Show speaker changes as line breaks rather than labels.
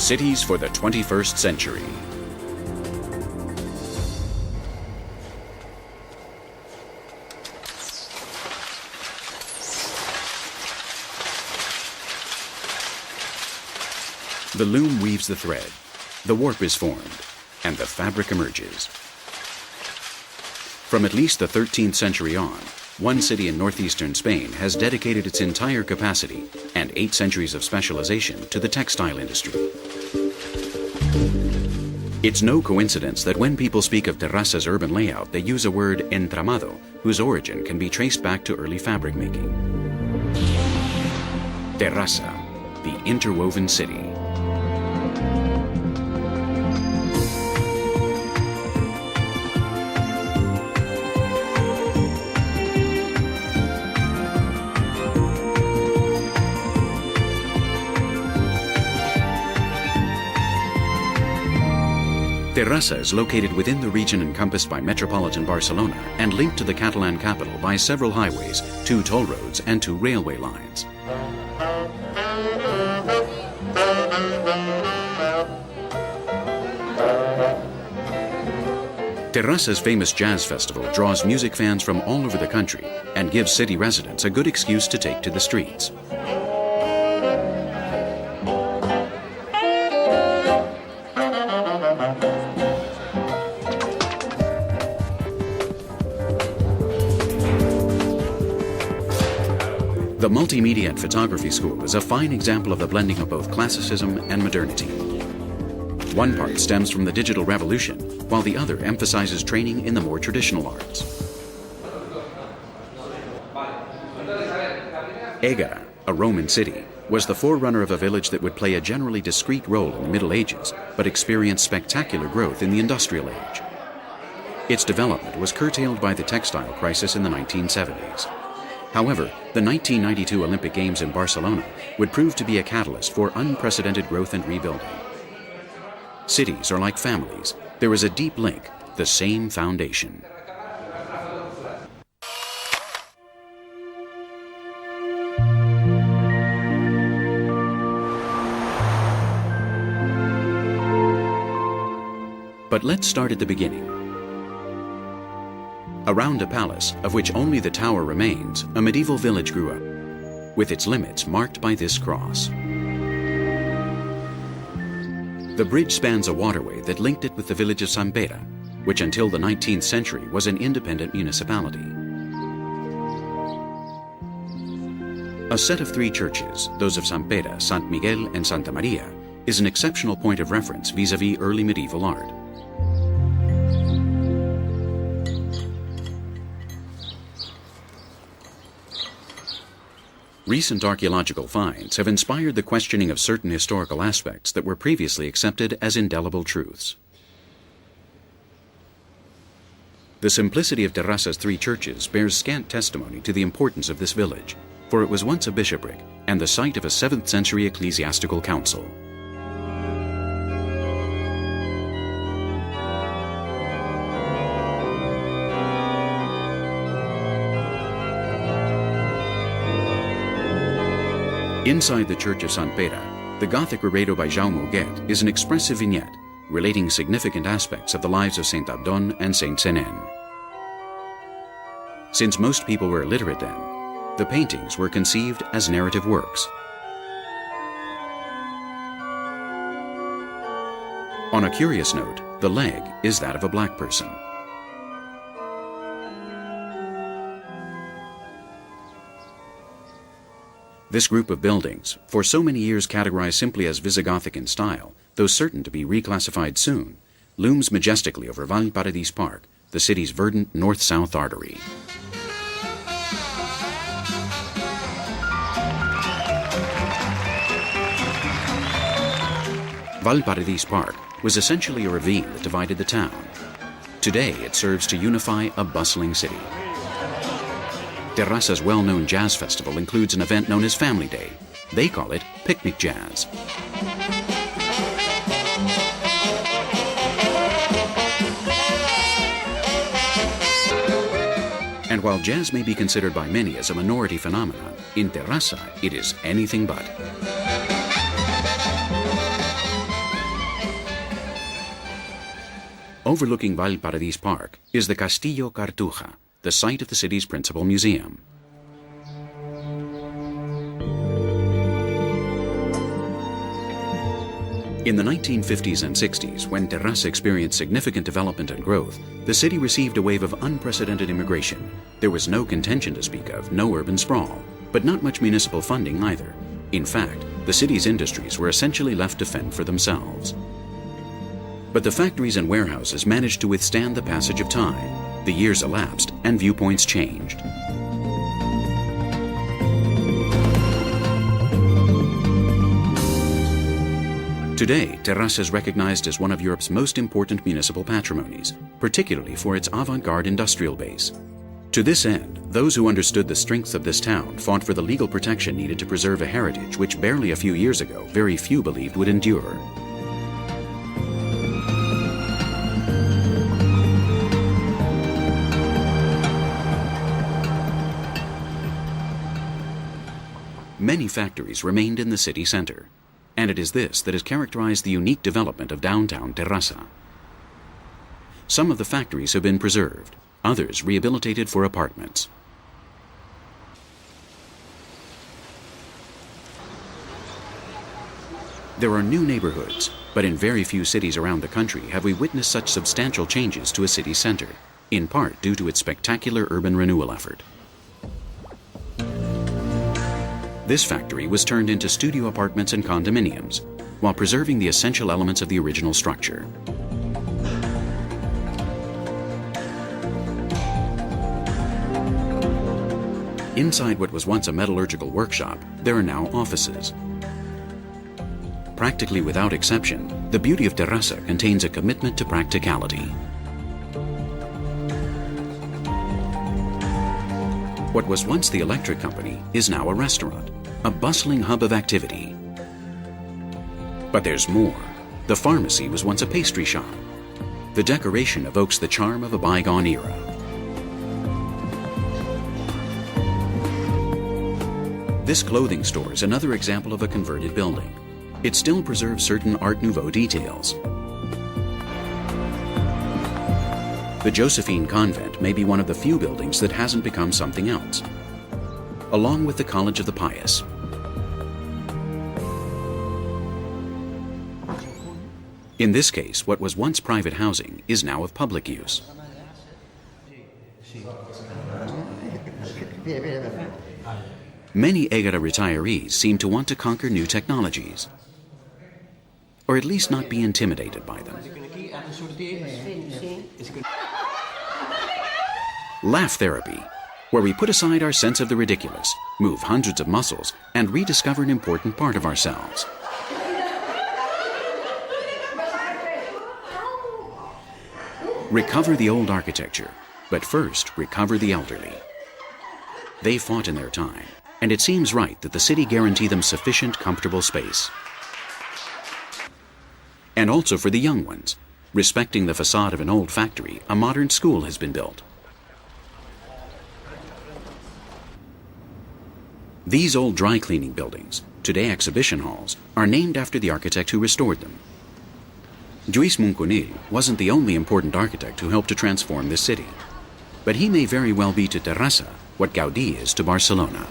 Cities for the 21st Century. The loom weaves the thread, the warp is formed, and the fabric emerges. From at least the 13th century on, one city in northeastern Spain has dedicated its entire capacity and 8 centuries of specialization to the textile industry. It's no coincidence that when people speak of Terrassa's urban layout, they use a word entramado, whose origin can be traced back to early fabric making. Terrassa, the interwoven city. Terrassa is located within the region encompassed by metropolitan Barcelona and linked to the Catalan capital by several highways, 2 toll roads and 2 railway lines. Terrassa's famous jazz festival draws music fans from all over the country and gives city residents a good excuse to take to the streets. The Multimedia and Photography School is a fine example of the blending of both classicism and modernity. One part stems from the digital revolution, while the other emphasizes training in the more traditional arts. Égara, a Roman city, was the forerunner of a village that would play a generally discreet role in the Middle Ages, but experienced spectacular growth in the Industrial Age. Its development was curtailed by the textile crisis in the 1970s. However, the 1992 Olympic Games in Barcelona would prove to be a catalyst for unprecedented growth and rebuilding. Cities are like families. There is a deep link, the same foundation. But let's start at the beginning. Around a palace, of which only the tower remains, a medieval village grew up, with its limits marked by this cross. The bridge spans a waterway that linked it with the village of Siempre, which until the 19th century was an independent municipality. A set of 3 churches, those of Siempre, Sant Miguel and Santa Maria, is an exceptional point of reference vis-à-vis early medieval art. Recent archaeological finds have inspired the questioning of certain historical aspects that were previously accepted as indelible truths. The simplicity of Terrassa's 3 churches bears scant testimony to the importance of this village, for it was once a bishopric and the site of a 7th century ecclesiastical council. Inside the Church of Sant Pere, the Gothic reredo by Jaume Huguet is an expressive vignette relating significant aspects of the lives of Saint Abdon and Saint Sennen. Since most people were illiterate then, the paintings were conceived as narrative works. On a curious note, the leg is that of a black person. This group of buildings, for so many years categorized simply as Visigothic in style, though certain to be reclassified soon, looms majestically over Valparadís Park, the city's verdant north-south artery. Valparadís Park was essentially a ravine that divided the town. Today it serves to unify a bustling city. Terrassa's well-known jazz festival includes an event known as Family Day. They call it Picnic Jazz. And while jazz may be considered by many as a minority phenomenon, in Terrassa it is anything but. overlooking Valparadís Park is the Castillo Cartuja, the site of the city's principal museum. In the 1950s and 60s, when Terrassa experienced significant development and growth, the city received a wave of unprecedented immigration. There was no contention to speak of, no urban sprawl, but not much municipal funding either. In fact, the city's industries were essentially left to fend for themselves. But the factories and warehouses managed to withstand the passage of time. The years elapsed and viewpoints changed. Today, Terrassa is recognized as one of Europe's most important municipal patrimonies, particularly for its avant-garde industrial base. To this end, those who understood the strengths of this town fought for the legal protection needed to preserve a heritage which barely a few years ago very few believed would endure. Many factories remained in the city center, and it is this that has characterized the unique development of downtown Terrassa. Some of the factories have been preserved, others rehabilitated for apartments. There are new neighborhoods, but in very few cities around the country have we witnessed such substantial changes to a city center, in part due to its spectacular urban renewal effort. This factory was turned into studio apartments and condominiums, while preserving the essential elements of the original structure. Inside what was once a metallurgical workshop, there are now offices. Practically without exception, the beauty of Terrassa contains a commitment to practicality. What was once the electric company is now a restaurant, a bustling hub of activity. But there's more. The pharmacy was once a pastry shop. The decoration evokes the charm of a bygone era. This clothing store is another example of a converted building. It still preserves certain Art Nouveau details. The Josephine Convent may be one of the few buildings that hasn't become something else, along with the College of the Pious. In this case, what was once private housing is now of public use. Many Egara retirees seem to want to conquer new technologies, or at least not be intimidated by them. Laugh therapy, where we put aside our sense of the ridiculous, move hundreds of muscles, and rediscover an important part of ourselves. Recover the old architecture, but first recover the elderly. They fought in their time, and it seems right that the city guarantee them sufficient, comfortable space. And also for the young ones. Respecting the facade of an old factory, a modern school has been built. These old dry cleaning buildings, today exhibition halls, are named after the architect who restored them. Lluís Munconil wasn't the only important architect who helped to transform this city, but he may very well be to Terrassa what Gaudí is to Barcelona.